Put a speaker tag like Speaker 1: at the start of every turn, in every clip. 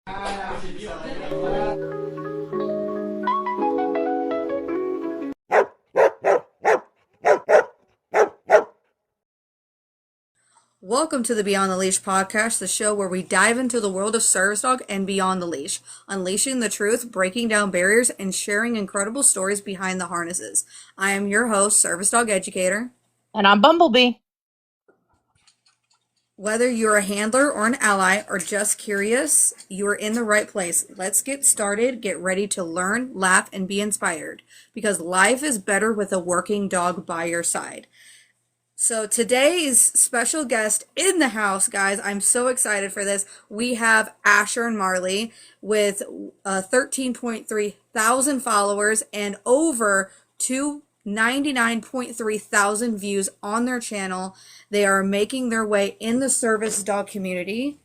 Speaker 1: Welcome to the Beyond the Leash podcast, the show where we dive into the world of service dog and beyond the leash, unleashing the truth, breaking down barriers, and sharing incredible stories behind the harnesses. I am your host, Service Dog Educator.
Speaker 2: And I'm Bumblebee.
Speaker 1: Whether you're a handler or an ally or just curious, you are in the right place. Let's get started, get ready to learn, laugh, and be inspired, because life is better with a working dog by your side. So today's special guest in the house, guys, I'm so excited for this. We have Asher and Marley with 13.3 thousand followers and over 299.3 thousand views on their channel. They are making their way in the service dog community.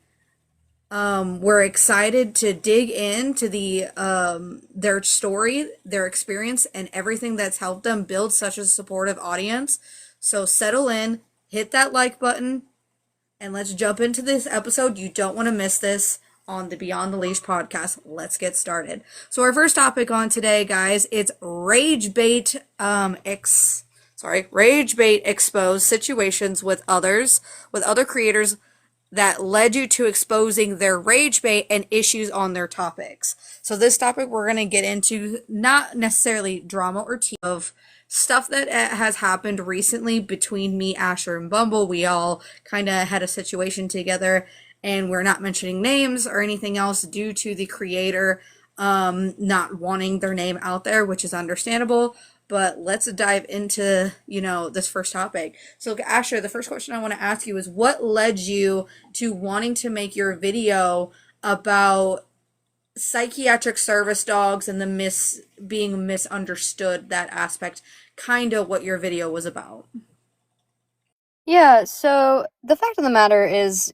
Speaker 1: We're excited to dig into their story, their experience, and everything that's helped them build such a supportive audience. So settle in, hit that like button, and let's jump into this episode. You don't want to miss this on the Beyond the Leash podcast. Let's get started. So our first topic on today, guys, it's rage bait exposed situations with other creators that led you to exposing their rage bait and issues on their topics. So this topic we're going to get into not necessarily drama or tea of stuff that has happened recently between me, Asher, and Bumble. We all kind of had a situation together, and we're not mentioning names or anything else due to the creator not wanting their name out there, which is understandable. But let's dive into, this first topic. So Asher, the first question I want to ask you is, what led you to wanting to make your video about psychiatric service dogs and the being misunderstood, that aspect, kind of what your video was about?
Speaker 3: Yeah, so the fact of the matter is,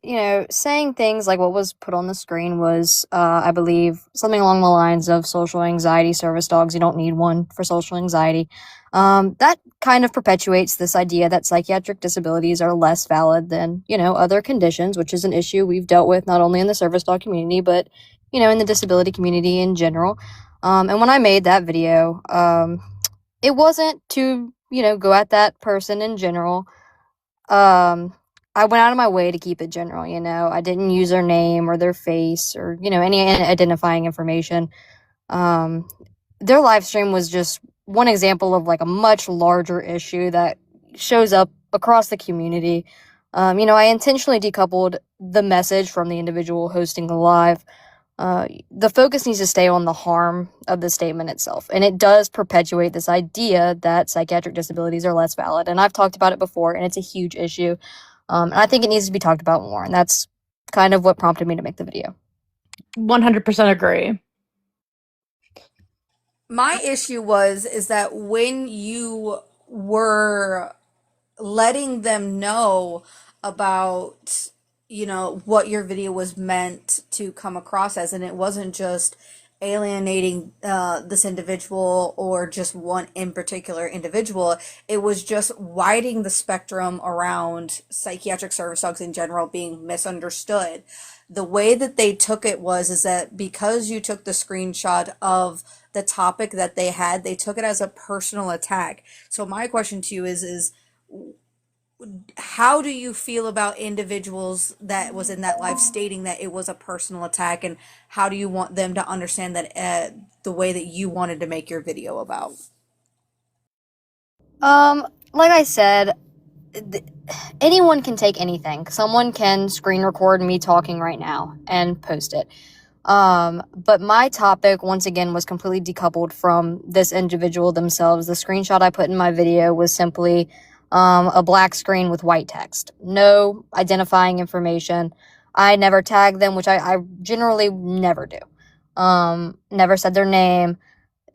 Speaker 3: saying things like what was put on the screen was, I believe, something along the lines of social anxiety service dogs. You don't need one for social anxiety. That kind of perpetuates this idea that psychiatric disabilities are less valid than, other conditions, which is an issue we've dealt with not only in the service dog community, but, in the disability community in general. And when I made that video, it wasn't to, go at that person in general. I went out of my way to keep it general, I didn't use their name or their face or, any identifying information. Their live stream was just one example of like a much larger issue that shows up across the community. I intentionally decoupled the message from the individual hosting the live. The focus needs to stay on the harm of the statement itself. And it does perpetuate this idea that psychiatric disabilities are less valid. And I've talked about it before, and it's a huge issue. And I think it needs to be talked about more. And that's kind of what prompted me to make the video.
Speaker 2: 100% agree.
Speaker 1: My issue is that when you were letting them know about what your video was meant to come across as, and it wasn't just alienating this individual or just one in particular individual, it was just widening the spectrum around psychiatric service dogs in general being misunderstood. The way that they took it is that because you took the screenshot of the topic that they had, they took it as a personal attack. So my question to you is how do you feel about individuals that was in that live stating that it was a personal attack, and how do you want them to understand that the way that you wanted to make your video about?
Speaker 3: Like I said, anyone can take anything. Someone can screen record me talking right now and post it. But my topic, once again, was completely decoupled from this individual themselves. The screenshot I put in my video was simply a black screen with white text. No identifying information. I never tagged them, which I generally never do. Never said their name.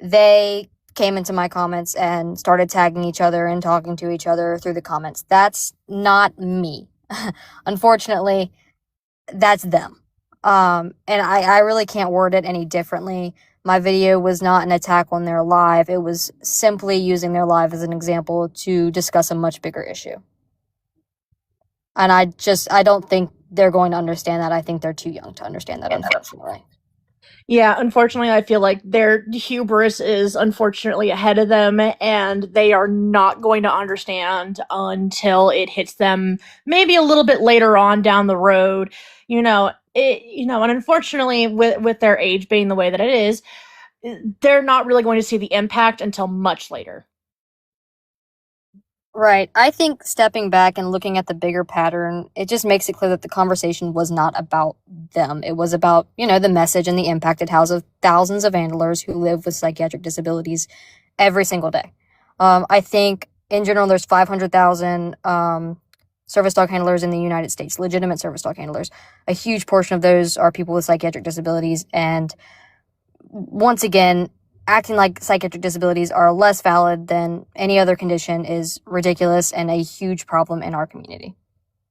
Speaker 3: They came into my comments and started tagging each other and talking to each other through the comments. That's not me. Unfortunately, that's them. And I really can't word it any differently. My video was not an attack on their live. It was simply using their live as an example to discuss a much bigger issue. And I don't think they're going to understand that. I think they're too young to understand that, unfortunately.
Speaker 2: Yeah, unfortunately, I feel like their hubris is unfortunately ahead of them, and they are not going to understand until it hits them maybe a little bit later on down the road. And unfortunately, with their age being the way that it is, they're not really going to see the impact until much later.
Speaker 3: Right. I think stepping back and looking at the bigger pattern, it just makes it clear that the conversation was not about them. It was about, the message and the impact it has of thousands of handlers who live with psychiatric disabilities every single day. I think in general, there's 500,000 service dog handlers in the United States, legitimate service dog handlers. A huge portion of those are people with psychiatric disabilities. And once again, acting like psychiatric disabilities are less valid than any other condition is ridiculous and a huge problem in our community.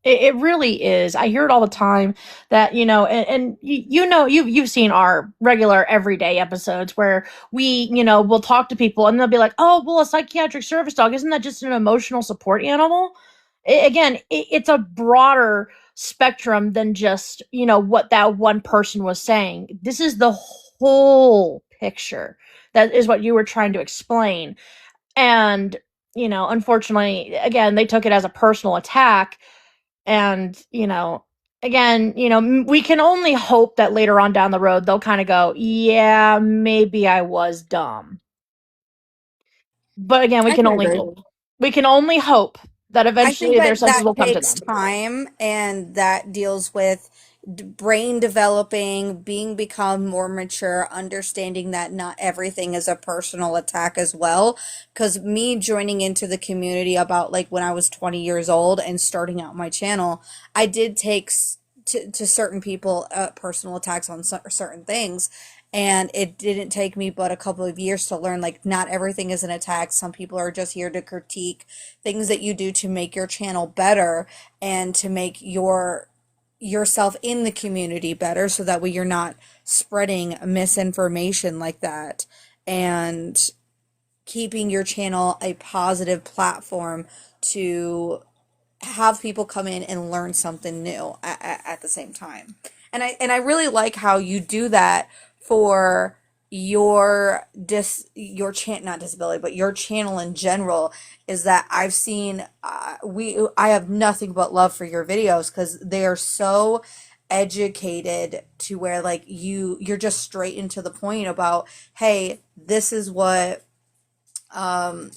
Speaker 2: It really is. I hear it all the time that, you've seen our regular everyday episodes where we'll talk to people and they'll be like, oh, well, a psychiatric service dog, isn't that just an emotional support animal? It's a broader spectrum than just, what that one person was saying. This is the whole picture. That is what you were trying to explain. And, unfortunately, again, they took it as a personal attack and, again, we can only hope that later on down the road they'll kind of go, yeah, maybe I was dumb. But again, we
Speaker 1: I
Speaker 2: can
Speaker 1: can
Speaker 2: only
Speaker 1: agree.
Speaker 2: hope. We can only hope that
Speaker 1: I think
Speaker 2: eventually their
Speaker 1: that
Speaker 2: senses
Speaker 1: that
Speaker 2: will come to
Speaker 1: takes
Speaker 2: them.
Speaker 1: time, and that deals with brain developing, being become more mature, understanding that not everything is a personal attack as well. Because me joining into the community about like when I was 20 years old and starting out my channel, I did take to certain people personal attacks on certain things. And it didn't take me but a couple of years to learn like not everything is an attack. Some people are just here to critique things that you do to make your channel better and to make yourself in the community better so that way you're not spreading misinformation like that and keeping your channel a positive platform to have people come in and learn something new at the same time. And I really like how you do that for your not disability but your channel in general is that I've seen I have nothing but love for your videos because they are so educated to where like you're just straight into the point about hey this is what the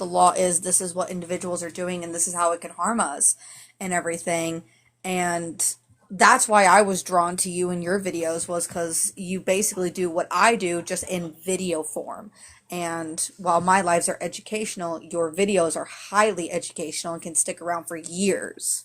Speaker 1: law is, this is what individuals are doing, and this is how it can harm us and everything. And that's why I was drawn to you in your videos was because you basically do what I do just in video form. And while my lives are educational, your videos are highly educational and can stick around for years.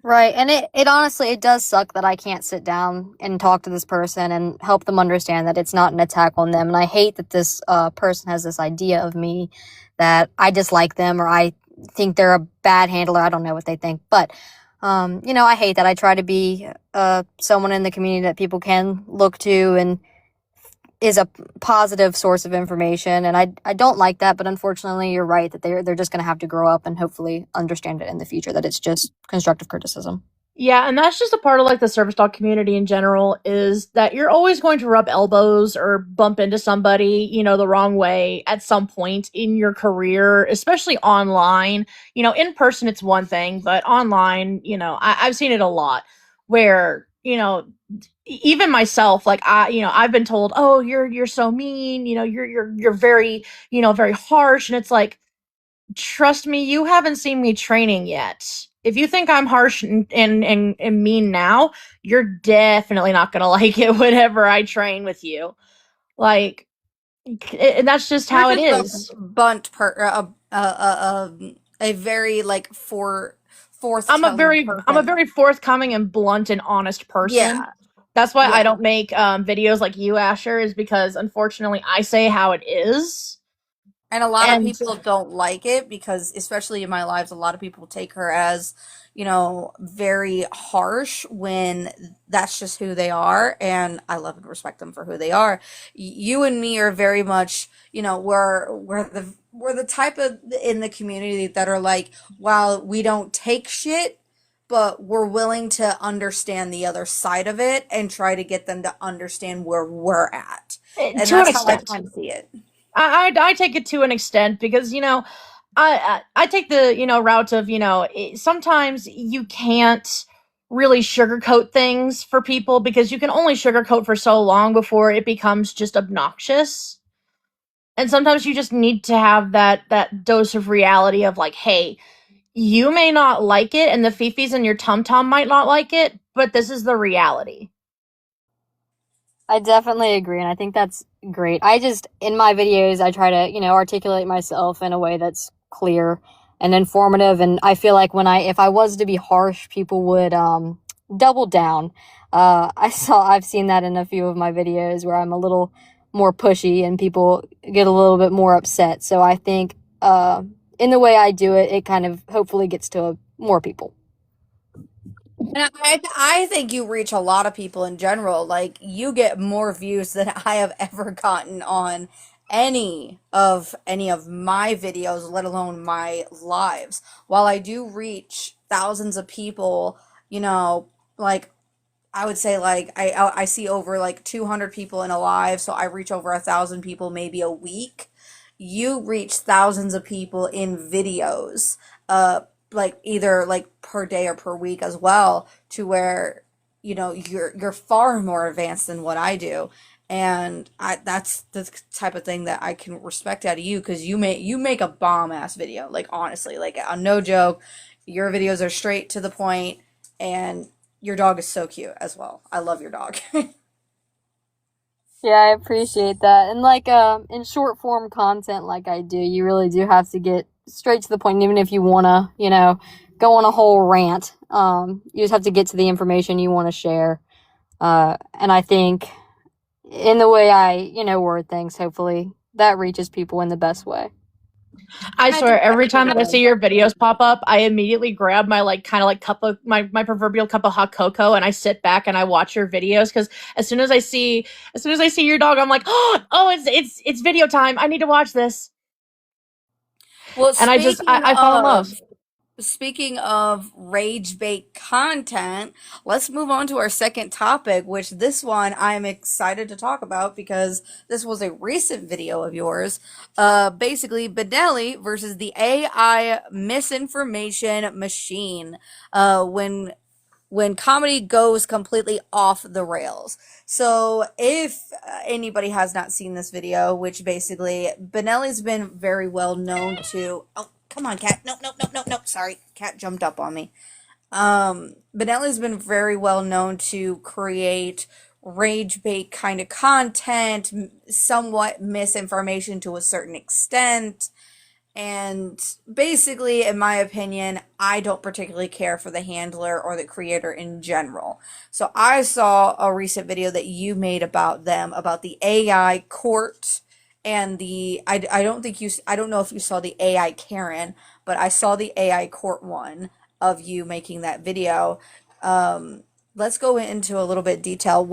Speaker 3: Right. And it honestly, it does suck that I can't sit down and talk to this person and help them understand that it's not an attack on them. And I hate that this person has this idea of me that I dislike them or I think they're a bad handler. I don't know what they think. But, I hate that. I try to be someone in the community that people can look to and is a positive source of information. And I don't like that. But unfortunately, you're right that they're just going to have to grow up and hopefully understand it in the future, that it's just constructive criticism.
Speaker 2: Yeah, and that's just a part of like the service dog community in general is that you're always going to rub elbows or bump into somebody, the wrong way at some point in your career, especially online. In person it's one thing, but online, I've seen it a lot where, even myself, like I've been told, "Oh, you're so mean, you're very, very harsh." And it's like, trust me, you haven't seen me training yet. If you think I'm harsh and mean now, you're definitely not gonna like it whenever I train with you. Like, and that's just
Speaker 1: You're
Speaker 2: how it
Speaker 1: just a
Speaker 2: is.
Speaker 1: bunt per a very like forthtelling
Speaker 2: I'm a
Speaker 1: person.
Speaker 2: very forthcoming and blunt and honest person.
Speaker 1: Yeah,
Speaker 2: That's why I
Speaker 1: yeah.
Speaker 2: don't make videos like you, Asher, is because unfortunately I say how it is.
Speaker 1: And a lot of
Speaker 2: And
Speaker 1: people don't like it because, especially in my lives, a lot of people take her as, very harsh when that's just who they are. And I love and respect them for who they are. You and me are very much, we're the type of in the community that are like, while we don't take shit but we're willing to understand the other side of it and try to get them to understand where we're at. And
Speaker 2: To an
Speaker 1: that's how I
Speaker 2: extent.
Speaker 1: kind of see it.
Speaker 2: I take it to an extent because I take the route of sometimes you can't really sugarcoat things for people because you can only sugarcoat for so long before it becomes just obnoxious. And sometimes you just need to have that dose of reality of like, hey, you may not like it, and the fifis in your tum tum might not like it, but this is the reality.
Speaker 3: I definitely agree, and I think that's great. I just, in my videos, I try to, articulate myself in a way that's clear and informative. And I feel like if I was to be harsh, people would, double down. I've seen that in a few of my videos where I'm a little more pushy and people get a little bit more upset. So I think, in the way I do it, it kind of hopefully gets to more people.
Speaker 1: And I think you reach a lot of people in general. Like, you get more views than I have ever gotten on any of my videos, let alone my lives. While I do reach thousands of people, like I would say like I see over like 200 people in a live, so I reach over 1,000 people maybe a week. You reach thousands of people in videos, like either like per day or per week as well, to where you're far more advanced than what I do, and that's the type of thing that I can respect out of you because you make a bomb ass video, like honestly, like no joke, your videos are straight to the point, and your dog is so cute as well. I love your dog.
Speaker 3: Yeah, I appreciate that. And like in short form content like I do, you really do have to get straight to the point even if you want to, go on a whole rant. You just have to get to the information you want to share. And I think in the way I, word things, hopefully that reaches people in the best way.
Speaker 2: I
Speaker 1: I
Speaker 2: swear,
Speaker 1: think
Speaker 2: every
Speaker 1: it
Speaker 2: time that I see
Speaker 1: does.
Speaker 2: your videos pop up, I immediately grab my like kind of like cup of my proverbial cup of hot cocoa and I sit back and I watch your videos because as soon as I see your dog, I'm like, oh, it's video time. I need to watch this,
Speaker 1: Well,
Speaker 2: and I fall in love.
Speaker 1: speaking of rage bait content, let's move on to our second topic, which this one I'm excited to talk about because this was a recent video of yours. Basically, Benelli versus the AI misinformation machine. When comedy goes completely off the rails. So, if anybody has not seen this video, which basically Benelli's been very well known to. Oh, come on, cat! No, no, no, no, no! Sorry, cat jumped up on me. Benelli's been very well known to create rage bait kind of content, somewhat misinformation to a certain extent. And basically, in my opinion, I don't particularly care for the handler or the creator in general. So I saw a recent video that you made about them, about the AI court and I don't think I don't know if you saw the AI Karen, but I saw the AI court one of you making that video. Let's go into a little bit detail.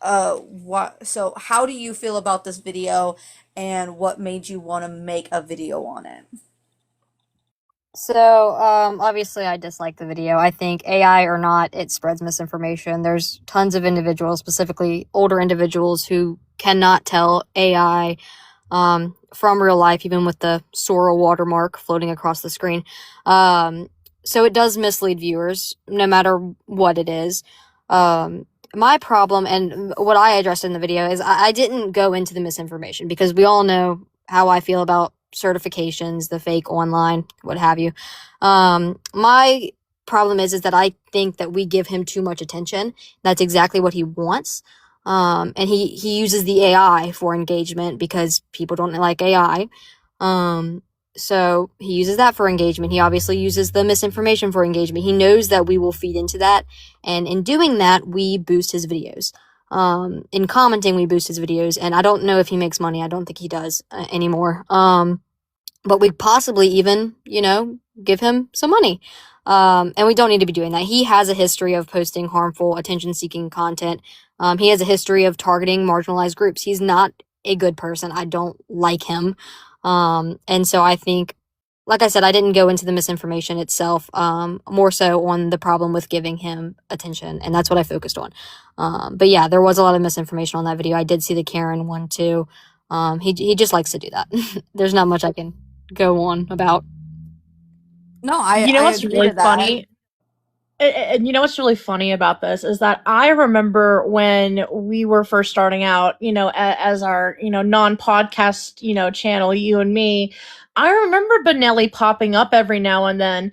Speaker 1: So how do you feel about this video and what made you want to make a video on it?
Speaker 3: So, obviously, I dislike the video. I think AI or not, it spreads misinformation. There's tons of individuals, specifically older individuals, who cannot tell AI from real life, even with the Sora watermark floating across the screen. So it does mislead viewers, no matter what it is. My problem and what I addressed in the video is I didn't go into the misinformation because we all know how I feel about certifications, the fake online, what have you. My problem is that I think that we give him too much attention. That's exactly what he wants. And he uses the AI for engagement because people don't like AI. So he uses that for engagement. He obviously uses the misinformation for engagement. He knows that we will feed into that. And in doing that, we boost his videos. In commenting, we boost his videos. And I don't know if he makes money. I don't think he does anymore. But we possibly even, give him some money. And we don't need to be doing that. He has a history of posting harmful, attention-seeking content. He has a history of targeting marginalized groups. He's not a good person. I don't like him. And so I think like I said, I didn't go into the misinformation itself, more so on the problem with giving him attention, and that's what I focused on. But yeah, there was a lot of misinformation on that video. I did see the Karen one too. He just likes to do that. There's not much I can go on about.
Speaker 1: No,
Speaker 2: You know
Speaker 1: I
Speaker 2: what's
Speaker 1: agree
Speaker 2: really
Speaker 1: to that.
Speaker 2: funny? And you know what's really funny about this is that I remember when we were first starting out, as our, non-podcast, channel, you and me, I remember Benelli popping up every now and then,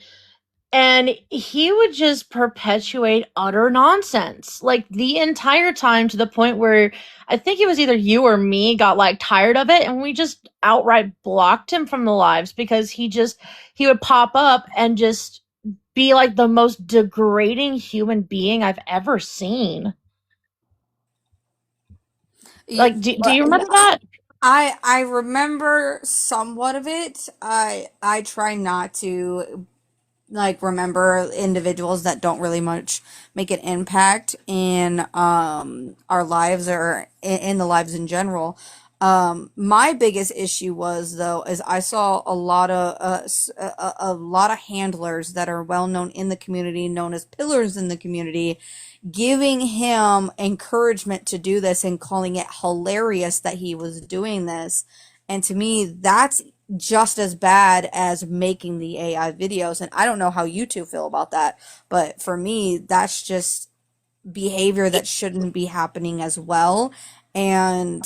Speaker 2: and he would just perpetuate utter nonsense like the entire time, to the point where I think it was either you or me got like tired of it, and we just outright blocked him from the lives, because he would pop up and just be like the most degrading human being I've ever seen.
Speaker 1: You,
Speaker 2: Like, do you remember that?
Speaker 1: I remember somewhat of it. I try not to like remember individuals that don't really much make an impact in our lives or in the lives in general. My biggest issue was though is I saw a lot of a lot of handlers that are well known in the community, known as pillars in the community, giving him encouragement to do this and calling it hilarious that he was doing this. And to me, that's just as bad as making the AI videos. And I don't know how you two feel about that, but for me, that's just behavior that shouldn't be happening as well. And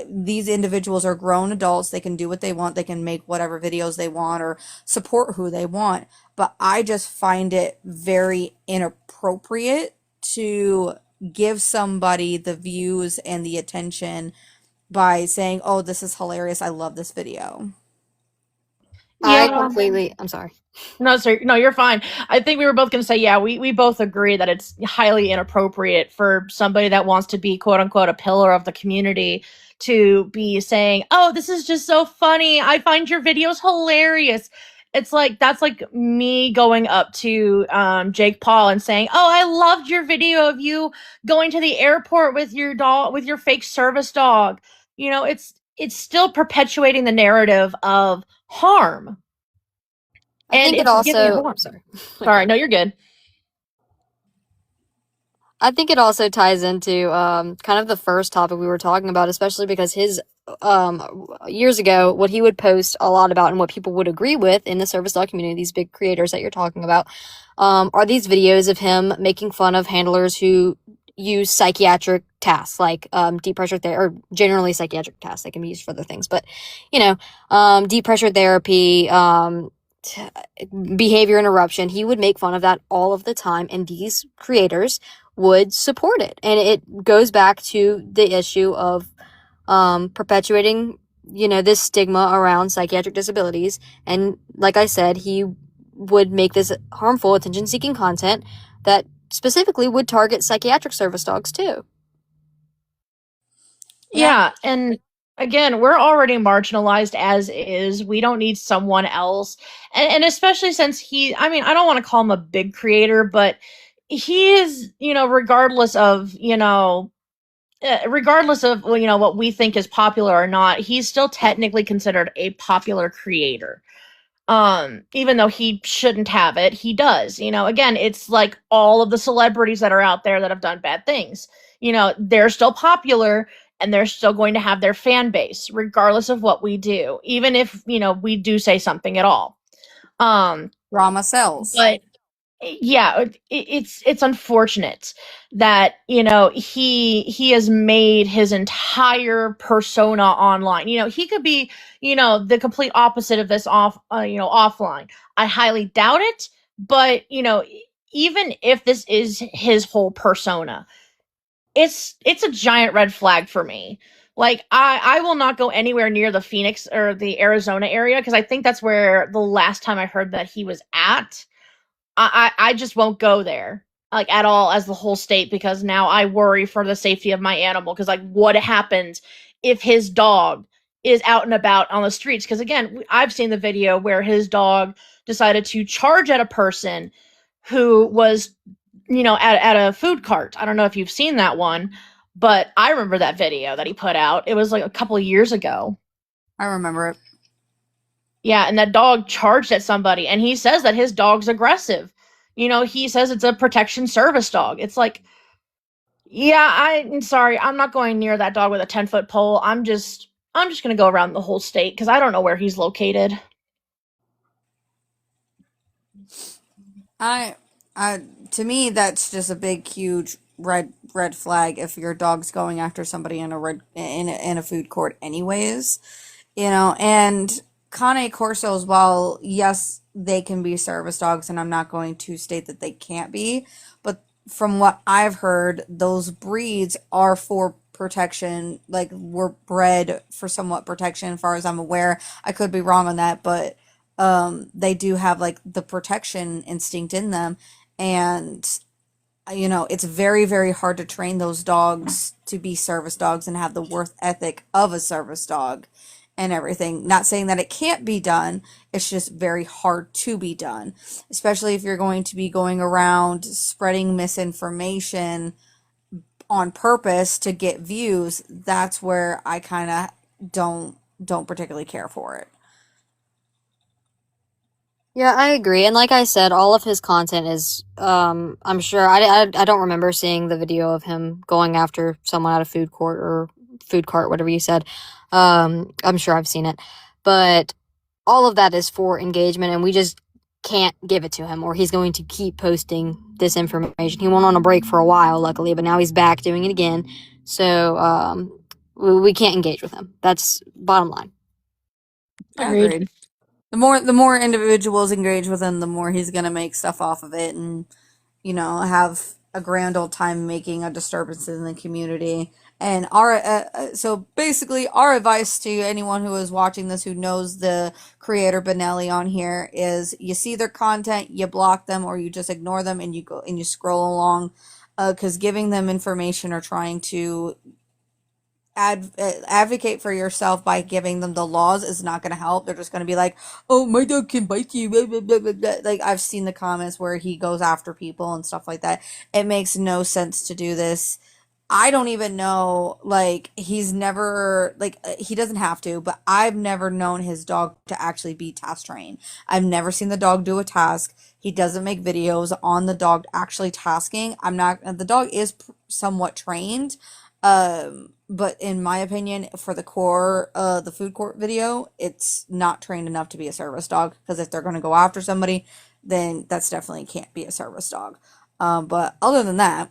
Speaker 1: these individuals are grown adults. They can do what they want. They can make whatever videos they want or support who they want. But I just find it very inappropriate to give somebody the views and the attention by saying, "Oh, this is hilarious. I love this video."
Speaker 3: I
Speaker 2: Yeah.
Speaker 3: completely. I'm sorry.
Speaker 2: No, sir. No, you're fine. I think we were both going to say, yeah, we both agree that it's highly inappropriate for somebody that wants to be, quote unquote, a pillar of the community to be saying, oh, this is just so funny. I find your videos hilarious. It's like, that's like me going up to Jake Paul and saying, oh, I loved your video of you going to the airport with your dog, with your fake service dog. It's still perpetuating the narrative of harm,
Speaker 3: I
Speaker 2: and
Speaker 3: think it
Speaker 2: it's giving
Speaker 3: also.
Speaker 2: harm.
Speaker 3: Sorry.
Speaker 2: Sorry, no, you're good.
Speaker 3: I think it also ties into kind of the first topic we were talking about, especially because his years ago, what he would post a lot about and what people would agree with in the service dog community, these big creators that you're talking about, are these videos of him making fun of handlers who use psychiatric tasks like deep pressure therapy, or generally psychiatric tasks. They can be used for other things, but deep pressure therapy, t- behavior interruption. He would make fun of that all of the time, and these creators would support it. And it goes back to the issue of perpetuating, this stigma around psychiatric disabilities. And like I said, he would make this harmful attention-seeking content that specifically would target psychiatric service dogs too.
Speaker 1: Yeah,
Speaker 2: Yeah, and again, we're already marginalized as is. We don't need someone else. And especially since I mean, I don't want to call him a big creator, but he is, regardless of well, what we think is popular or not, he's still technically considered a popular creator. Even though he shouldn't have it, he does. Again, it's like all of the celebrities that are out there that have done bad things. They're still popular, and they're still going to have their fan base regardless of what we do, even if we do say something at all. um
Speaker 1: drama sells.
Speaker 2: but yeah, it's unfortunate that he has made his entire persona online. He could be the complete opposite of this offline. I highly doubt it, but even if this is his whole persona, it's a giant red flag for me. Like, I will not go anywhere near the Phoenix or the Arizona area, because I think that's where the last time I heard that he was at. I just won't go there, like, at all, as the whole state, because now I worry for the safety of my animal. Because, like, what happens if his dog is out and about on the streets? Because again, I've seen the video where his dog decided to charge at a person who was at a food cart. I don't know if you've seen that one, but I remember that video that he put out. It was like a couple of years ago.
Speaker 1: I remember it.
Speaker 2: Yeah, and that dog charged at somebody, and he says that his dog's aggressive. He says it's a protection service dog. It's like, yeah, I'm sorry, I'm not going near that dog with a 10-foot pole. I'm just gonna go around the whole state because I don't know where he's located.
Speaker 1: I, I, to me, that's just a big, huge red flag if your dog's going after somebody in a food court, anyways. And Cane Corsos, while yes, they can be service dogs, and I'm not going to state that they can't be, but from what I've heard, those breeds are for protection, like were bred for somewhat protection, as far as I'm aware. I could be wrong on that, but they do have like the protection instinct in them, and it's very, very hard to train those dogs to be service dogs and have the worth ethic of a service dog and everything. Not saying that it can't be done, it's just very hard to be done, especially if you're going to be going around spreading misinformation on purpose to get views. That's where I kind of don't particularly care for it.
Speaker 3: Yeah, I agree. And like I said, all of his content is, I'm sure, I don't remember seeing the video of him going after someone at a food court or food cart, whatever you said. I'm sure I've seen it. But all of that is for engagement, and we just can't give it to him, or he's going to keep posting this information. He went on a break for a while, luckily, but now he's back doing it again. So, we can't engage with him. That's bottom line.
Speaker 2: Agreed.
Speaker 1: Agreed. The more individuals engage with him, the more he's gonna make stuff off of it, and have a grand old time making a disturbance in the community. And so basically, our advice to anyone who is watching this who knows the creator Benelli on here is: you see their content, you block them, or you just ignore them, and you go and you scroll along, because giving them information or trying to advocate for yourself by giving them the laws is not going to help. They're just going to be like, "Oh, my dog can bite you." Blah, blah, blah, blah, blah. Like, I've seen the comments where he goes after people and stuff like that. It makes no sense to do this. I don't even know, like, he's never, like, he doesn't have to, but I've never known his dog to actually be task trained. I've never seen the dog do a task. He doesn't make videos on the dog actually tasking. The dog is somewhat trained, but in my opinion, for the food court video, it's not trained enough to be a service dog, because if they're going to go after somebody, then that's definitely can't be a service dog. But other than that,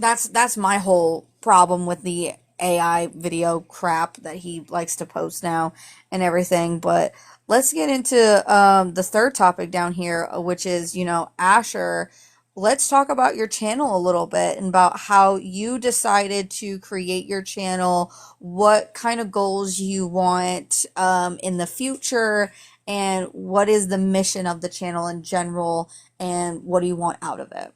Speaker 1: that's my whole problem with the AI video crap that he likes to post now and everything. But let's get into the third topic down here, which is, Asher. Let's talk about your channel a little bit and about how you decided to create your channel, what kind of goals you want in the future, and what is the mission of the channel in general, and what do you want out of it?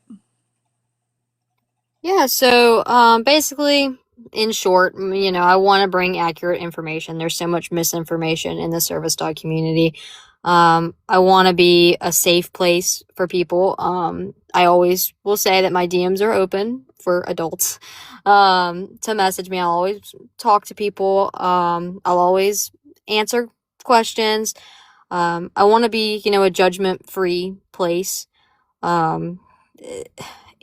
Speaker 3: Yeah, so basically, in short, I want to bring accurate information. There's so much misinformation in the service dog community. I want to be a safe place for people. I always will say that my DMs are open for adults to message me. I'll always talk to people. I'll always answer questions. I want to be, a judgment-free place. Um, eh,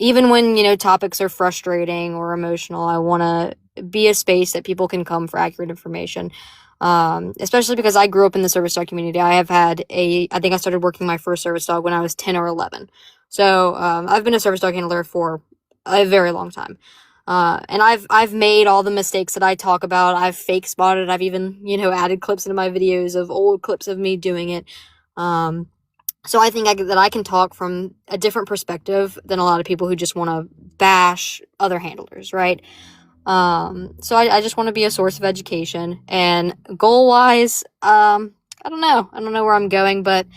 Speaker 3: Even when, topics are frustrating or emotional, I want to be a space that people can come for accurate information. Especially because I grew up in the service dog community. I think I started working my first service dog when I was 10 or 11. So, I've been a service dog handler for a very long time. And I've made all the mistakes that I talk about. I've fake spotted. I've even, added clips into my videos of old clips of me doing it. So I think that I can talk from a different perspective than a lot of people who just want to bash other handlers, right? So I just want to be a source of education. And goal-wise, I don't know. I don't know where I'm going, but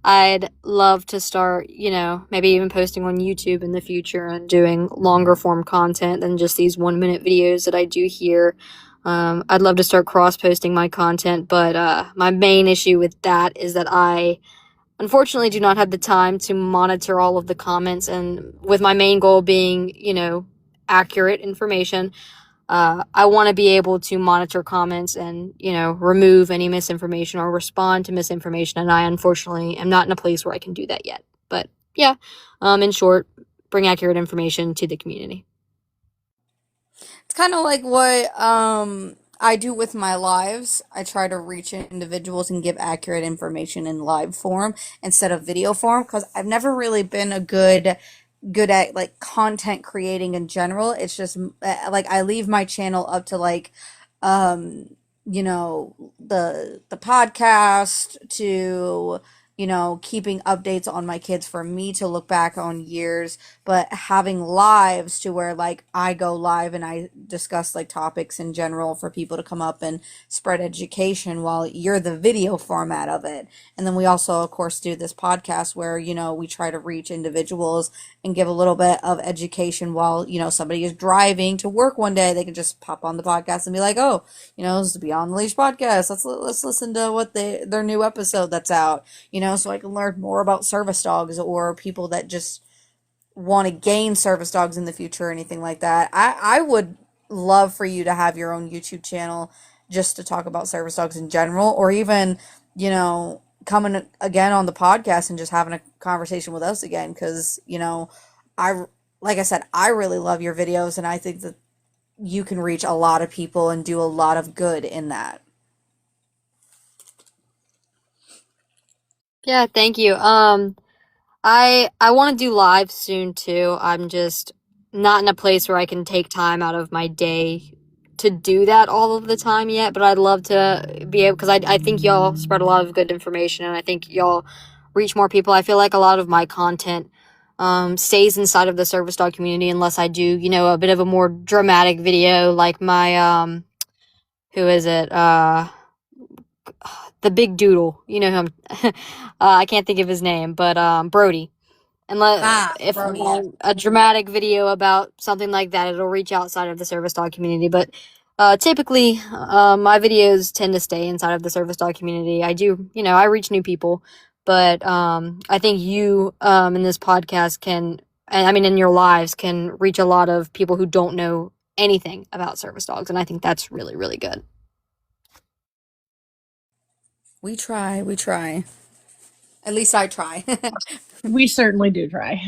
Speaker 3: I'd love to start, maybe even posting on YouTube in the future and doing longer form content than just these 1-minute videos that I do here. I'd love to start cross-posting my content, but my main issue with that is that I unfortunately do not have the time to monitor all of the comments, and with my main goal being, accurate information, I want to be able to monitor comments and, remove any misinformation or respond to misinformation. And I unfortunately am not in a place where I can do that yet. But yeah, in short, bring accurate information to the community.
Speaker 1: It's kind of like what I do with my lives. I try to reach individuals and give accurate information in live form instead of video form because I've never really been a good at like content creating in general. It's just like I leave my channel up to like the podcast to keeping updates on my kids for me to look back on years, but having lives to where like I go live and I discuss like topics in general for people to come up and spread education while you're the video format of it. And then we also of course do this podcast where we try to reach individuals and give a little bit of education while somebody is driving to work one day. They can just pop on the podcast and be like, oh, this is the Beyond the Leash podcast. Let's listen to what their new episode that's out, so I can learn more about service dogs or people that just want to gain service dogs in the future or anything like that. I would love for you to have your own YouTube channel just to talk about service dogs in general, or even, coming again on the podcast and just having a conversation with us again. Because, I, like I said, I really love your videos and I think that you can reach a lot of people and do a lot of good in that.
Speaker 3: Yeah, thank you. I want to do live soon too. I'm just not in a place where I can take time out of my day to do that all of the time yet, but I'd love to be able, because I think y'all spread a lot of good information and I think y'all reach more people. I feel like a lot of my content stays inside of the service dog community unless I do, a bit of a more dramatic video like my, who is it? The big doodle. You know him. I can't think of his name, but Brody. And
Speaker 1: Ah,
Speaker 3: if
Speaker 1: Brody, yeah.
Speaker 3: a dramatic video about something like that, it'll reach outside of the service dog community. But typically, my videos tend to stay inside of the service dog community. I do, I reach new people, but I think you in this podcast can, and I mean in your lives, can reach a lot of people who don't know anything about service dogs, and I think that's really, really good.
Speaker 1: We try, we try. At least I try.
Speaker 2: We certainly do try.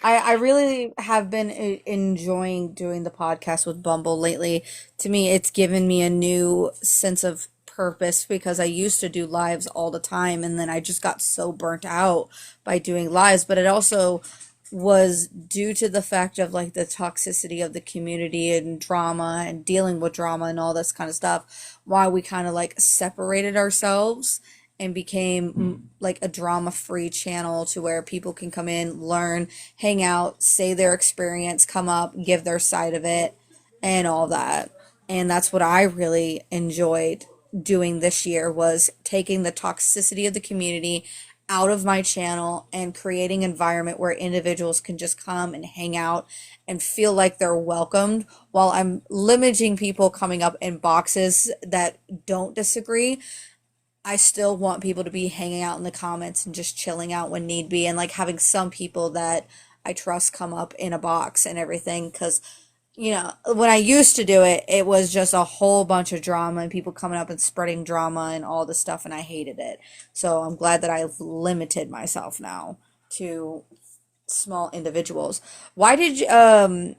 Speaker 1: I really have been enjoying doing the podcast with Bumble lately. To me, it's given me a new sense of purpose because I used to do lives all the time and then I just got so burnt out by doing lives. But it also was due to the fact of like the toxicity of the community and drama and dealing with drama and all this kind of stuff, why we kind of like separated ourselves and became like a drama free channel to where people can come in, learn, hang out, say their experience, come up, give their side of it, and all that. And that's what I really enjoyed doing this year was taking the toxicity of the community out of my channel and creating an environment where individuals can just come and hang out and feel like they're welcomed while I'm limiting people coming up in boxes that don't disagree. I still want people to be hanging out in the comments and just chilling out when need be, and like having some people that I trust come up in a box and everything. Because, when I used to do it, it was just a whole bunch of drama and people coming up and spreading drama and all this stuff, and I hated it. So I'm glad that I've limited myself now to small individuals. Why did you,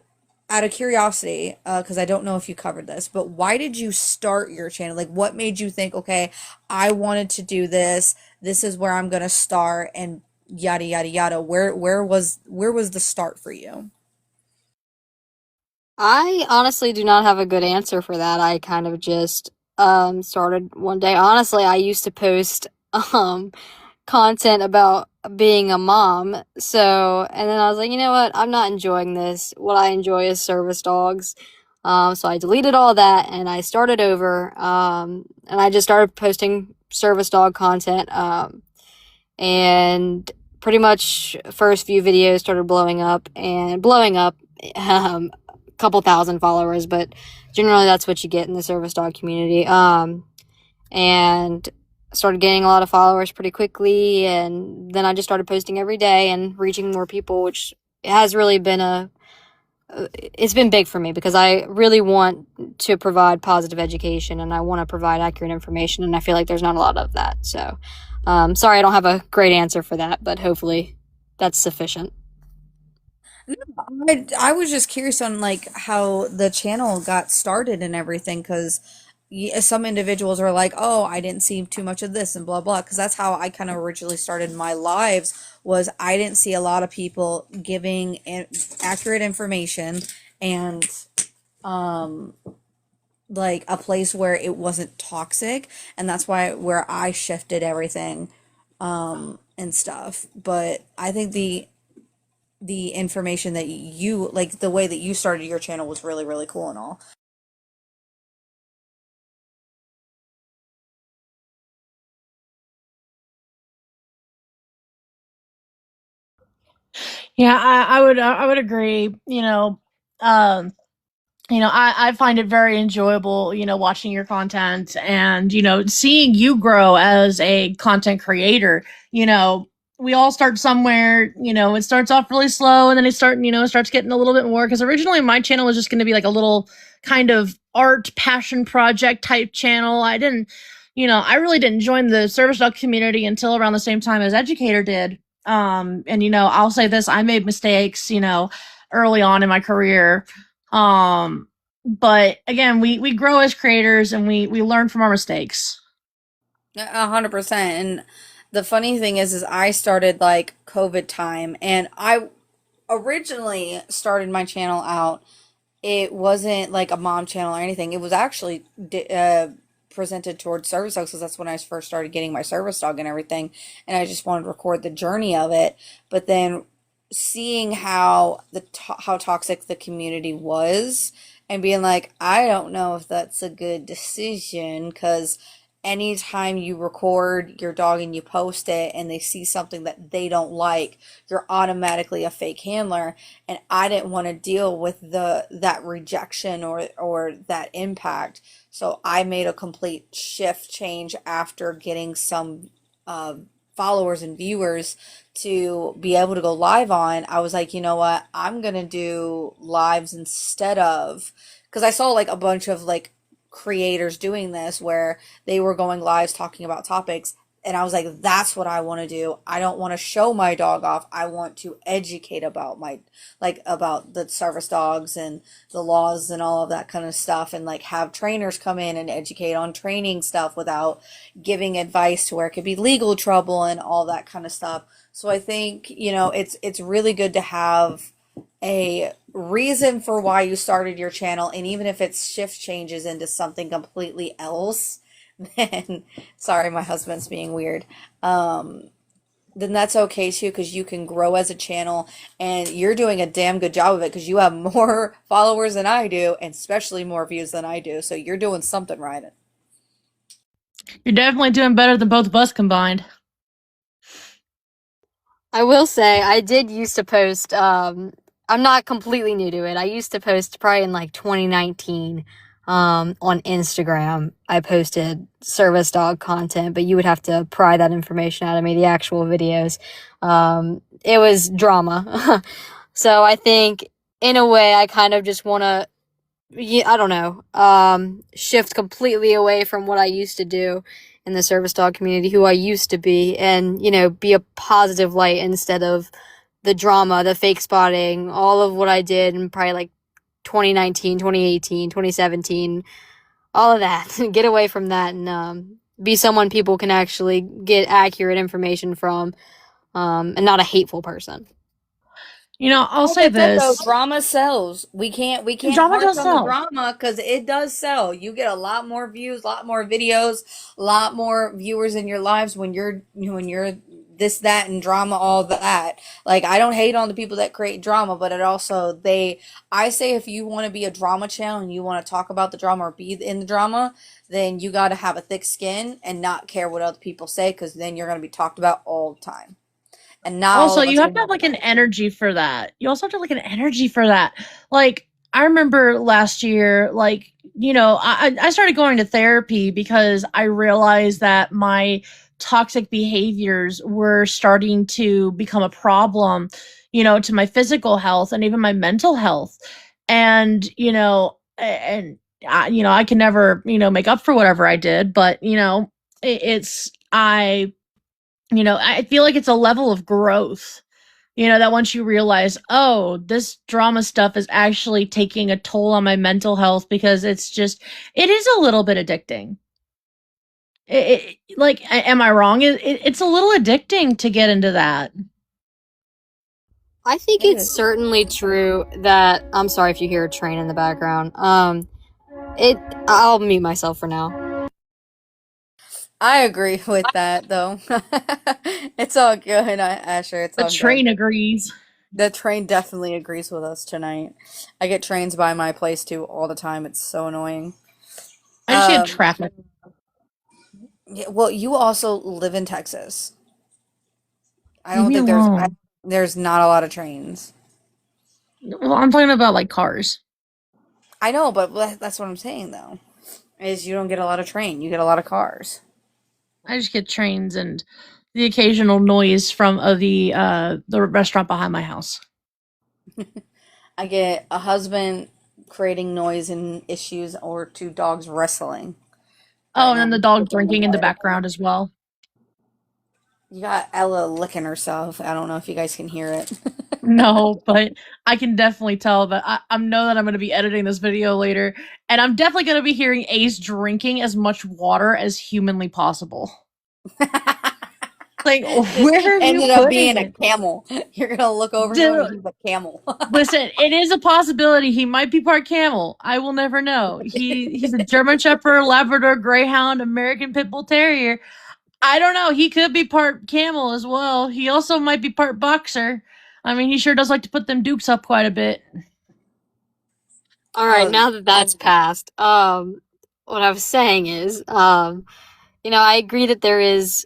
Speaker 1: out of curiosity, because I don't know if you covered this, but why did you start your channel? Like, what made you think, okay, I wanted to do this. This is where I'm gonna start, and yada yada yada. Where was the start for you?
Speaker 3: I honestly do not have a good answer for that. I kind of just started one day. Honestly, I used to post um content about being a mom. So, and then I was like, you know what? I'm not enjoying this. What I enjoy is service dogs. So I deleted all that and I started over. And I just started posting service dog content. And pretty much first few videos started blowing up. A couple thousand followers, but generally that's what you get in the service dog community. And started getting a lot of followers pretty quickly, and then I just started posting every day and reaching more people, which has really been it's been big for me because I really want to provide positive education and I want to provide accurate information, and I feel like there's not a lot of that. So, sorry, I don't have a great answer for that, but hopefully that's sufficient.
Speaker 1: I was just curious on like how the channel got started and everything because some individuals are like, "Oh, I didn't see too much of this and blah blah." Because that's how I kind of originally started my lives. Was I didn't see a lot of people giving accurate information and um like a place where it wasn't toxic, and that's why where I shifted everything and stuff. But I think the information that you like the way that you started your channel was really really cool and all.
Speaker 2: Yeah, I would agree. Um, I find it very enjoyable, watching your content and, seeing you grow as a content creator. We all start somewhere, it starts off really slow and then it starts getting a little bit more. Because originally my channel was just going to be like a little kind of art passion project type channel. I really didn't join the service dog community until around the same time as Educator did. And, I'll say this, I made mistakes, early on in my career. But again, we grow as creators and we learn from our mistakes.
Speaker 1: 100%. And the funny thing is I started like COVID time, and I originally started my channel out, it wasn't like a mom channel or anything. It was actually presented towards service dogs because that's when I first started getting my service dog and everything. And I just wanted to record the journey of it. But then seeing how how toxic the community was and being like, I don't know if that's a good decision because anytime you record your dog and you post it and they see something that they don't like, you're automatically a fake handler, and I didn't want to deal with the that rejection or that impact. So I made a complete shift change after getting some uh, followers and viewers to be able to go live on. I was like, you know what? I'm gonna do lives instead of, because I saw like a bunch of like creators doing this where they were going lives talking about topics, and I was like, that's what I want to do. I don't want to show my dog off. I want to educate about my, like, about the service dogs and the laws and all of that kind of stuff, and like have trainers come in and educate on training stuff without giving advice to where it could be legal trouble and all that kind of stuff. So I think, it's really good to have a reason for why you started your channel, and even if it shift changes into something completely else, then sorry, my husband's being weird. Um, then that's okay too, because you can grow as a channel, and you're doing a damn good job of it because you have more followers than I do, and especially more views than I do. So you're doing something right.
Speaker 2: You're definitely doing better than both of us combined.
Speaker 3: I will say I did used to post. I'm not completely new to it. I used to post probably in like 2019 on Instagram. I posted service dog content, but you would have to pry that information out of me, the actual videos. It was drama. So I think in a way I kind of just want to, yeah, I don't know, shift completely away from what I used to do in the service dog community, who I used to be, and, be a positive light instead of the drama, the fake spotting, all of what I did in probably like 2019, 2018, 2017, all of that. Get away from that and be someone people can actually get accurate information from, and not a hateful person.
Speaker 2: I'll
Speaker 1: Like
Speaker 2: say
Speaker 1: I said though,
Speaker 2: this.
Speaker 1: drama sells. We can't
Speaker 2: Drama
Speaker 1: harp
Speaker 2: does
Speaker 1: on the
Speaker 2: sell.
Speaker 1: drama because it does sell. You get a lot more views, a lot more videos, a lot more viewers in your lives when you're this, that, and drama, all that. Like, I don't hate on the people that create drama, but it also I say if you want to be a drama channel and you want to talk about the drama or be in the drama, then you got to have a thick skin and not care what other people say, because then you're going to be talked about all the time, and not all
Speaker 2: Also,
Speaker 1: of
Speaker 2: you
Speaker 1: us
Speaker 2: have
Speaker 1: can
Speaker 2: to have
Speaker 1: help
Speaker 2: like an
Speaker 1: that.
Speaker 2: energy for that. You also have to have like an energy for that. Like I remember last year, like I started going to therapy because I realized that my toxic behaviors were starting to become a problem, to my physical health and even my mental health. And, I can never, make up for whatever I did, but, it's, I feel like it's a level of growth, that once you realize, oh, this drama stuff is actually taking a toll on my mental health because it is a little bit addicting. Am I wrong? It's a little addicting to get into that.
Speaker 3: I think
Speaker 1: It
Speaker 3: it's
Speaker 1: is.
Speaker 3: certainly true that I'm sorry if you hear a train in the background. It I'll mute myself for now.
Speaker 1: I agree with that, though. It's all good, Asher. It's
Speaker 2: The
Speaker 1: all good.
Speaker 2: train agrees.
Speaker 1: The train definitely agrees with us tonight. I get trains by my place too all the time. It's so annoying.
Speaker 2: I just get
Speaker 1: Um,
Speaker 2: traffic.
Speaker 1: yeah, well, you also live in Texas. I
Speaker 2: Leave
Speaker 1: don't
Speaker 2: me
Speaker 1: think
Speaker 2: alone.
Speaker 1: there's not a lot of trains.
Speaker 2: Well, I'm talking about like cars.
Speaker 1: I know, but that's what I'm saying though. Is you don't get a lot of train, you get a lot of cars.
Speaker 2: I just get trains and the occasional noise from the restaurant behind my house.
Speaker 1: I get a husband creating noise and issues or two dogs wrestling
Speaker 2: Oh,
Speaker 1: right
Speaker 2: and
Speaker 1: now.
Speaker 2: then the dog drinking in the background as well.
Speaker 1: You got Ella licking herself. I don't know if you guys can hear it.
Speaker 2: No, but I can definitely tell that I know that I'm going to be editing this video later, and I'm definitely going to be hearing Ace drinking as much water as humanly possible. Like,
Speaker 1: Just
Speaker 2: where are you
Speaker 1: ended up
Speaker 2: putting
Speaker 1: being a
Speaker 2: it?
Speaker 1: camel. You're gonna look over to him and
Speaker 2: Dude,
Speaker 1: he's a camel.
Speaker 2: listen, it is a possibility he might be part camel. I will never know. He's a German Shepherd, Labrador, Greyhound, American Pit Bull Terrier. I don't know. He could be part camel as well. He also might be part boxer. I mean, he sure does like to put them dukes up quite a bit.
Speaker 3: All right,
Speaker 1: Oh,
Speaker 3: now that that's passed, what I was saying is, I agree that there is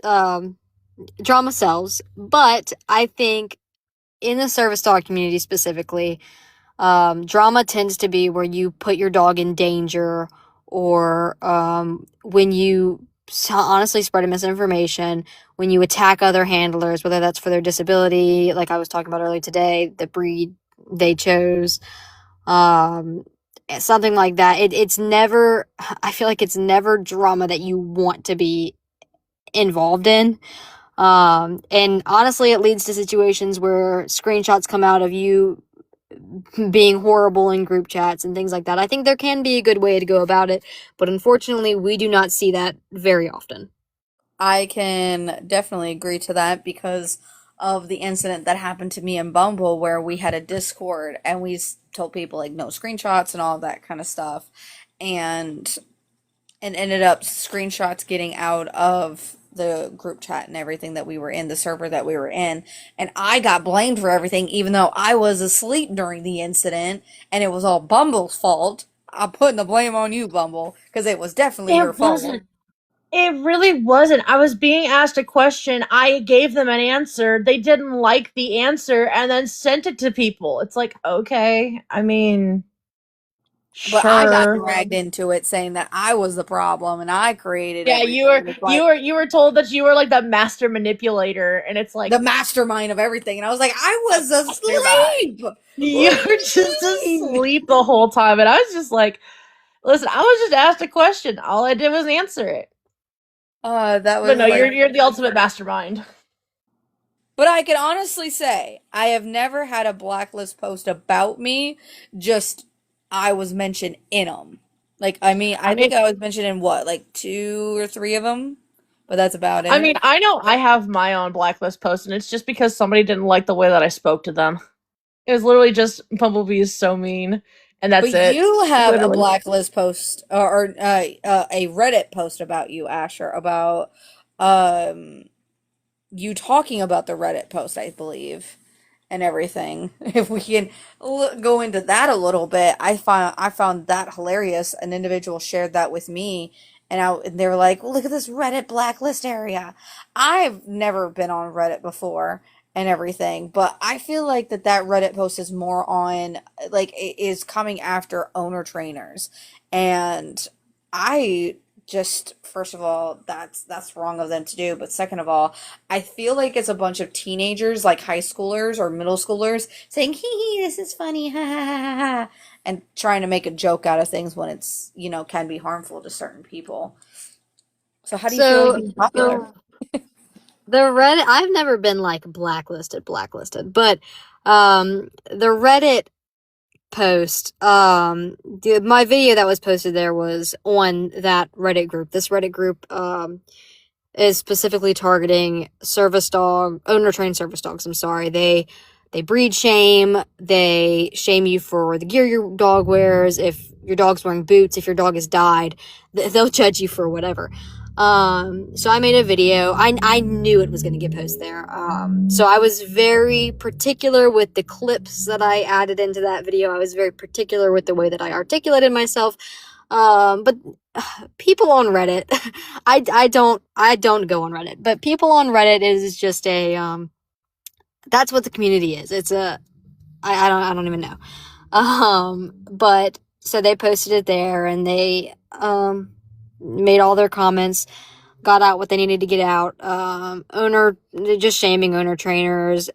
Speaker 3: drama sells, but I think in the service dog community specifically, drama tends to be where you put your dog in danger or when you honestly spread a misinformation, when you attack other handlers, whether that's for their disability, like I was talking about earlier today, the breed they chose, um, something like that. It's never, I feel like it's never drama that you want to be involved in. And honestly, it leads to situations where screenshots come out of you being horrible in group chats and things like that. I think there can be a good way to go about it, but unfortunately, we do not see that very often.
Speaker 1: I can definitely agree to that because of the incident that happened to me in Bumble where we had a Discord and we told people like no screenshots and all of that kind of stuff. And ended up screenshots getting out of the group chat and everything that we were in, the server that we were in. And I got blamed for everything, even though I was asleep during the incident and it was all Bumble's fault. I'm putting the blame on you, Bumble, because it was definitely your
Speaker 2: It
Speaker 1: fault.
Speaker 2: wasn't. It really wasn't. I was being asked a question. I gave them an answer. They didn't like the answer and then sent it to people. It's like, okay, I mean,
Speaker 1: But I got
Speaker 2: sure.
Speaker 1: dragged into it saying that I was the problem and I created
Speaker 2: Yeah,
Speaker 1: everything. It's like
Speaker 2: you were told that you were like the master manipulator, and it's
Speaker 1: the
Speaker 2: like
Speaker 1: mastermind of everything. And I was like, I
Speaker 2: the
Speaker 1: was
Speaker 2: mastermind.
Speaker 1: asleep.
Speaker 2: You
Speaker 1: What do
Speaker 2: were
Speaker 1: you
Speaker 2: just
Speaker 1: mean?
Speaker 2: asleep the whole time, and I was just like, listen, I was just asked a question. All I did was answer it.
Speaker 1: That
Speaker 2: But
Speaker 1: was
Speaker 2: no,
Speaker 1: like,
Speaker 2: you're the ultimate mastermind.
Speaker 1: but I can honestly say I have never had a blacklist post about me. Just I was mentioned in them. Like, I mean, I
Speaker 2: I
Speaker 1: think
Speaker 2: mean,
Speaker 1: I was mentioned in what, like two or three of them, but that's about
Speaker 2: I
Speaker 1: it.
Speaker 2: mean, I know I have my own blacklist post, and it's just because somebody didn't like the way that I spoke to them. It was literally just Bumblebee is so mean, and
Speaker 1: But
Speaker 2: that's it.
Speaker 1: you have a
Speaker 2: Literally.
Speaker 1: blacklist post or a Reddit post about you, Asher, about um you talking about the Reddit post, I believe, and everything. If we can go into that a little bit, I found that hilarious. An individual shared that with me, and they were like, "Look at this Reddit blacklist area." I've never been on Reddit before and everything, but I feel like that Reddit post is more on like it is coming after owner trainers, and I just first of all, that's wrong of them to do, but second of all, I feel like it's a bunch of teenagers, like high schoolers or middle schoolers, saying hee hee, this is funny, ha ha ha ha ha, and trying to make a joke out of things when it's, can be harmful to certain people. So how do you feel like
Speaker 3: So
Speaker 1: being popular?
Speaker 3: the Reddit, I've never been like blacklisted, but the Reddit post, my video that was posted there was on that Reddit group. This Reddit group is specifically targeting owner trained service dogs. I'm sorry. They breed shame. They shame you for the gear your dog wears. If your dog's wearing boots, if your dog has died, they'll judge you for whatever. So I made a video. I knew it was going to get posted there. So I was very particular with the clips that I added into that video. I was very particular with the way that I articulated myself. But people on Reddit, I don't go on Reddit, but people on Reddit is just that's what the community is. It's I don't even know. But so they posted it there, and they made all their comments, got out what they needed to get out. Just shaming owner trainers.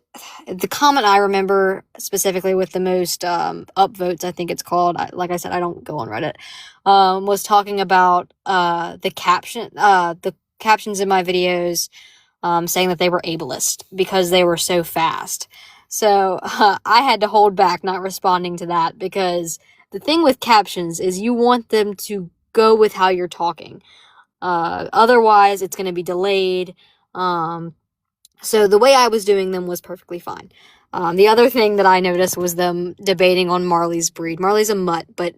Speaker 3: The comment I remember specifically with the most upvotes, I think it's called. Like I said, I don't go on Reddit. Was talking about the captions in my videos, saying that they were ableist because they were so fast. So I had to hold back not responding to that, because the thing with captions is you want them to go with how you're talking. Otherwise, it's going to be delayed. So the way I was doing them was perfectly fine. The other thing that I noticed was them debating on Marley's breed. Marley's a mutt, but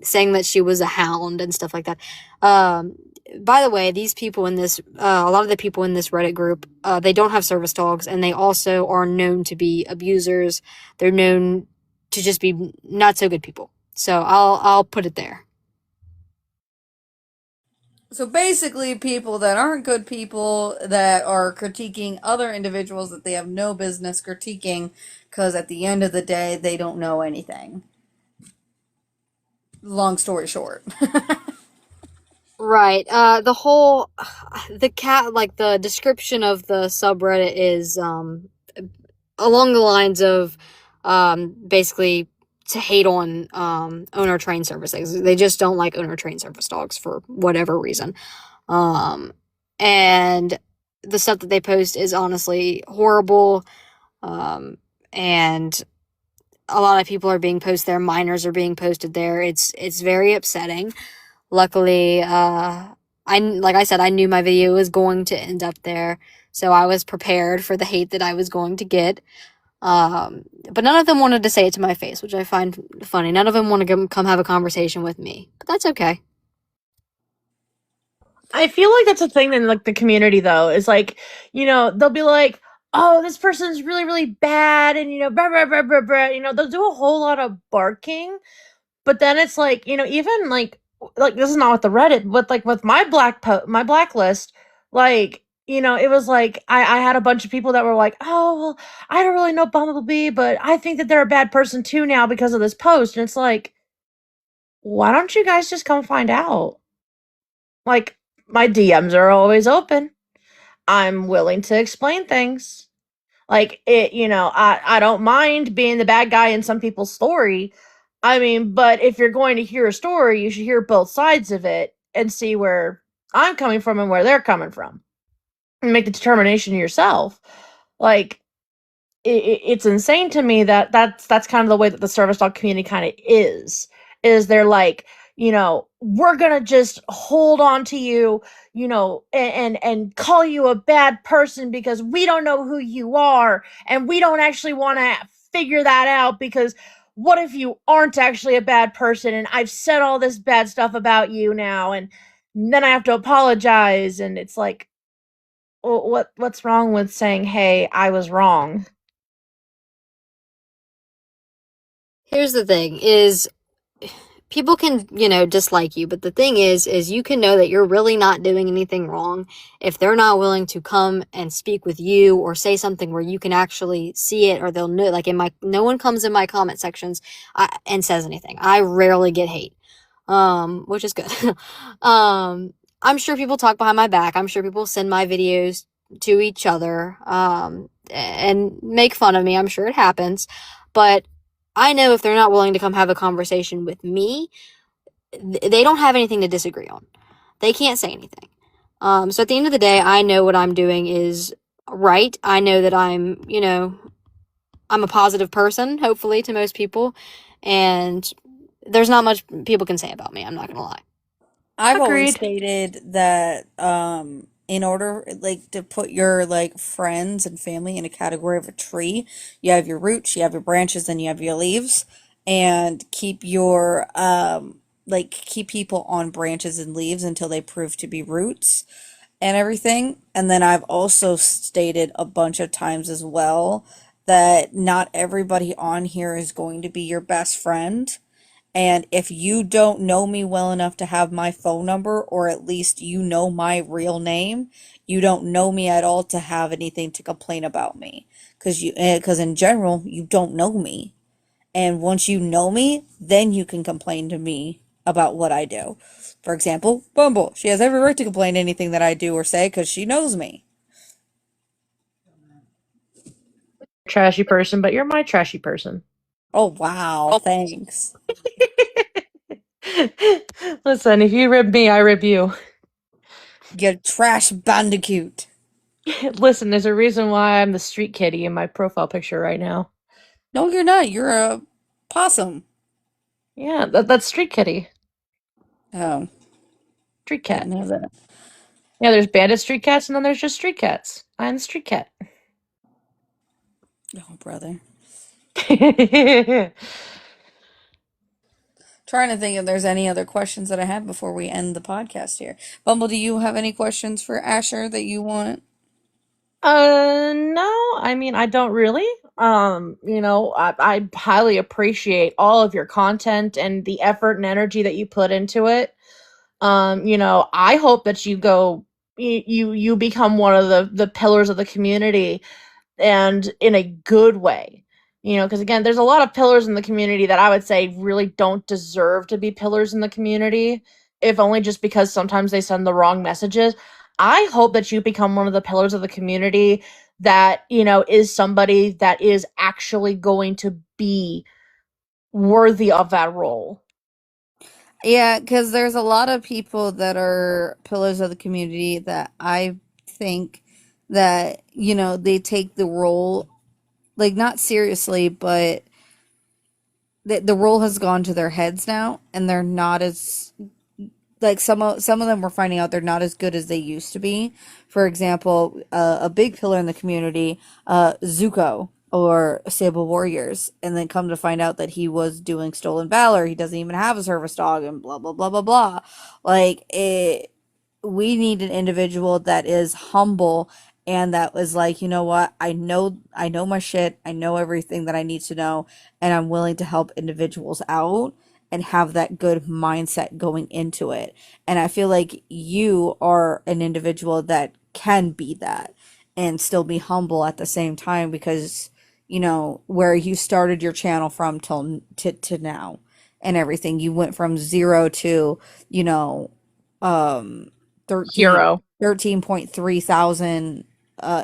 Speaker 3: saying that she was a hound and stuff like that. By the way, these people in this, a lot of the people in this Reddit group, they don't have service dogs, and they also are known to be abusers. They're known to just be not so good people. So I'll put it there.
Speaker 1: So basically, people that aren't good people that are critiquing other individuals that they have no business critiquing, because at the end of the day, they don't know anything. Long story short.
Speaker 3: Right. The description of the subreddit is along the lines of basically to hate on owner trained service dogs. They just don't like owner trained service dogs for whatever reason. And the stuff that they post is honestly horrible. And a lot of people are being posted there. Minors are being posted there. It's very upsetting. Luckily, like I said, I knew my video was going to end up there, so I was prepared for the hate that I was going to get. But none of them wanted to say it to my face, which I find funny. None of them want to come have a conversation with me, but that's okay.
Speaker 2: I feel like that's a thing in like the community though, is like, they'll be like, oh, this person's really, really bad, and blah, blah, blah, blah, blah. They'll do a whole lot of barking, but then it's like, even like this is not with the Reddit, but like with my blacklist, like, it was like I had a bunch of people that were like, oh, well, I don't really know Bumblebee, but I think that they're a bad person too now because of this post. And it's like, why don't you guys just come find out? Like, my DMs are always open. I'm willing to explain things. Like, I don't mind being the bad guy in some people's story. I mean, but if you're going to hear a story, you should hear both sides of it and see where I'm coming from and where they're coming from, and make the determination yourself. Like, it's insane to me that that's kind of the way that the service dog community kind of is they're like, we're gonna just hold on to you, and call you a bad person because we don't know who you are, and we don't actually want to figure that out, because what if you aren't actually a bad person and I've said all this bad stuff about you now, and then I have to apologize. And it's like, well, what's wrong with saying, hey, I was wrong?
Speaker 3: Here's the thing is, people can, dislike you, but the thing is you can know that you're really not doing anything wrong if they're not willing to come and speak with you or say something where you can actually see it, or they'll know. Like, no one comes in my comment sections and says anything. I rarely get hate, which is good. I'm sure people talk behind my back. I'm sure people send my videos to each other, and make fun of me. I'm sure it happens. But I know if they're not willing to come have a conversation with me, they don't have anything to disagree on. They can't say anything. So at the end of the day, I know what I'm doing is right. I know that I'm a positive person, hopefully, to most people. And there's not much people can say about me. I'm not going to lie.
Speaker 1: I've always
Speaker 2: Agreed.
Speaker 1: stated that in order like to put your like friends and family in a category of a tree, you have your roots, you have your branches, and you have your leaves, and keep your like keep people on branches and leaves until they prove to be roots and everything. And then I've also stated a bunch of times as well that not everybody on here is going to be your best friend. And if you don't know me well enough to have my phone number, or at least you know my real name, you don't know me at all to have anything to complain about me. Because in general, you don't know me. And once you know me, then you can complain to me about what I do. For example, Bumble. She has every right to complain anything that I do or say because she knows me.
Speaker 2: Trashy person, but you're my trashy person.
Speaker 1: Oh, wow. Thanks.
Speaker 2: Listen, if you rib me, I rib you.
Speaker 1: You trash bandicoot.
Speaker 2: Listen, there's a reason why I'm the street kitty in my profile picture right now.
Speaker 1: No, you're not. You're a possum.
Speaker 2: Yeah, that's street kitty.
Speaker 1: Oh,
Speaker 2: Street
Speaker 1: didn't
Speaker 2: cat.
Speaker 1: know that.
Speaker 2: Yeah, there's bandit street cats and then there's just street cats. I'm the street cat.
Speaker 1: Oh, brother. Trying to think if there's any other questions that I have before we end the podcast here. Bumble, do you have any questions for Asher that you want?
Speaker 2: No, I mean, I don't really. I highly appreciate all of your content and the effort and energy that you put into it. I hope that you become one of the pillars of the community and in a good way. Because again, there's a lot of pillars in the community that I would say really don't deserve to be pillars in the community, if only just because sometimes they send the wrong messages. I hope that you become one of the pillars of the community that, is somebody that is actually going to be worthy of that role.
Speaker 1: Yeah, because there's a lot of people that are pillars of the community that I think that, they take the role, like, not seriously, but the role has gone to their heads now, and they're not as like some of them we're finding out they're not as good as they used to be. For example, a big pillar in the community, Zuko or Sable Warriors, and then come to find out that he was doing stolen valor. He doesn't even have a service dog, and blah blah blah blah blah. Like it, we need an individual that is humble and that was like, you know what, I know my shit, I know everything that I need to know, and I'm willing to help individuals out and have that good mindset going into it. And I feel like you are an individual that can be that and still be humble at the same time because where you started your channel from till to now and everything, you went from zero to you know um 13
Speaker 2: Hero.
Speaker 1: 13.3 thousand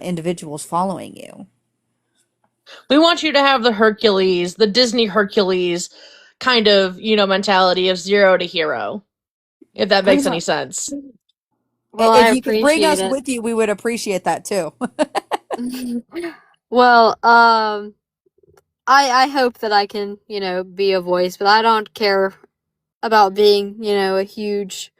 Speaker 1: individuals following you.
Speaker 2: We want you to have the Hercules, the Disney Hercules kind of, mentality of zero to hero, if that
Speaker 1: Bring
Speaker 2: makes
Speaker 1: us,
Speaker 2: any sense.
Speaker 3: Well, I
Speaker 1: if you could bring
Speaker 3: appreciate
Speaker 1: us
Speaker 3: it.
Speaker 1: with you, we would appreciate that too.
Speaker 3: Well, I hope that I can, be a voice, but I don't care about being, a huge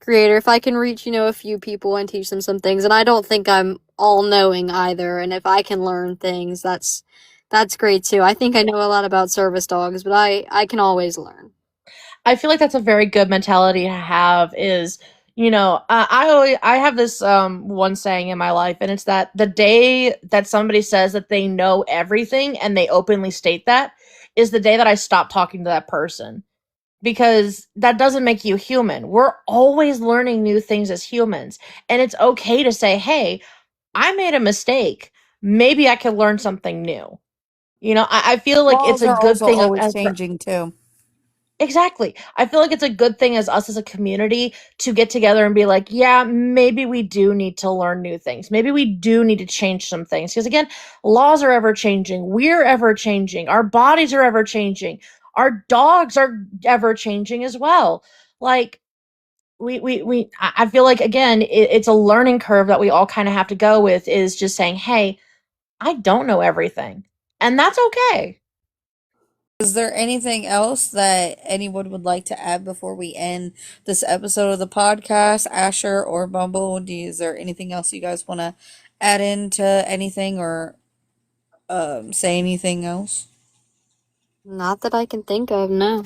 Speaker 3: creator. If I can reach, a few people and teach them some things, and I don't think I'm all knowing either, and if I can learn things, that's great too. I think I know a lot about service dogs, but I can always learn.
Speaker 2: I feel like that's a very good mentality to have is, I have this one saying in my life, and it's that the day that somebody says that they know everything and they openly state that is the day that I stop talking to that person, because that doesn't make you human. We're always learning new things as humans, and it's okay to say, hey, I made a mistake, maybe I could learn something new. I feel like it's
Speaker 1: Laws
Speaker 2: a
Speaker 1: are
Speaker 2: good
Speaker 1: also
Speaker 2: thing of
Speaker 1: always changing too.
Speaker 2: Exactly. I feel like it's a good thing as us as a community to get together and be like, yeah, maybe we do need to learn new things. Maybe we do need to change some things. Because again, laws are ever changing. We're ever changing. Our bodies are ever changing. Our dogs are ever changing as well. Like, I feel like, again, it's a learning curve that we all kind of have to go with, is just saying, hey, I don't know everything. And that's okay.
Speaker 1: Is there anything else that anyone would like to add before we end this episode of the podcast? Asher or Bumble, is there anything else you guys want to add into anything, or say anything else?
Speaker 3: Not that I can think of, no.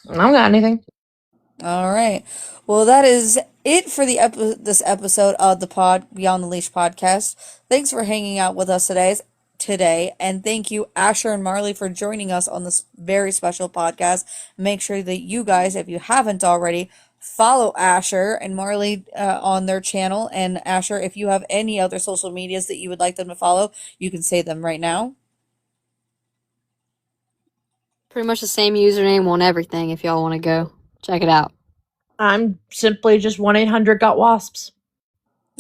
Speaker 2: I don't got anything.
Speaker 1: All right. Well, that is it for this episode of the Pod Beyond the Leash podcast. Thanks for hanging out with us today, and thank you, Asher and Marley, for joining us on this very special podcast. Make sure that you guys, if you haven't already, follow Asher and Marley on their channel. And Asher, if you have any other social medias that you would like them to follow, you can say them right now.
Speaker 3: Pretty much the same username on everything if y'all want to go. Check it out.
Speaker 2: I'm simply just 1-800-GOT-WASPs.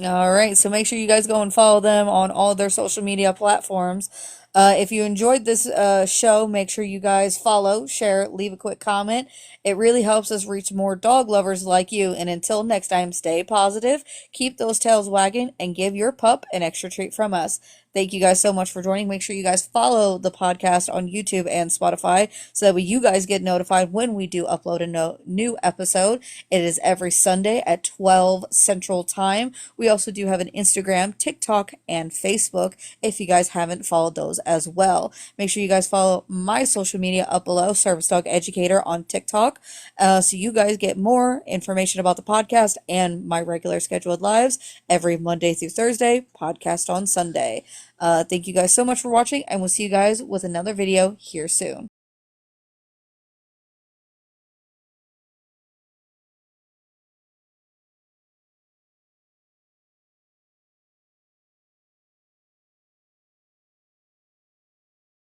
Speaker 1: All right, so make sure you guys go and follow them on all their social media platforms. If you enjoyed this show, make sure you guys follow, share, leave a quick comment. It really helps us reach more dog lovers like you. And until next time, stay positive, keep those tails wagging, and give your pup an extra treat from us. Thank you guys so much for joining. Make sure you guys follow the podcast on YouTube and Spotify so that you guys get notified when we do upload a new episode. It is every Sunday at 12 Central Time. We also do have an Instagram, TikTok, and Facebook if you guys haven't followed those as well. Make sure you guys follow my social media up below, Service Dog Educator on TikTok, so you guys get more information about the podcast and my regular scheduled lives every Monday through Thursday, podcast on Sunday. Thank you guys so much for watching, and we'll see you guys with another video here soon.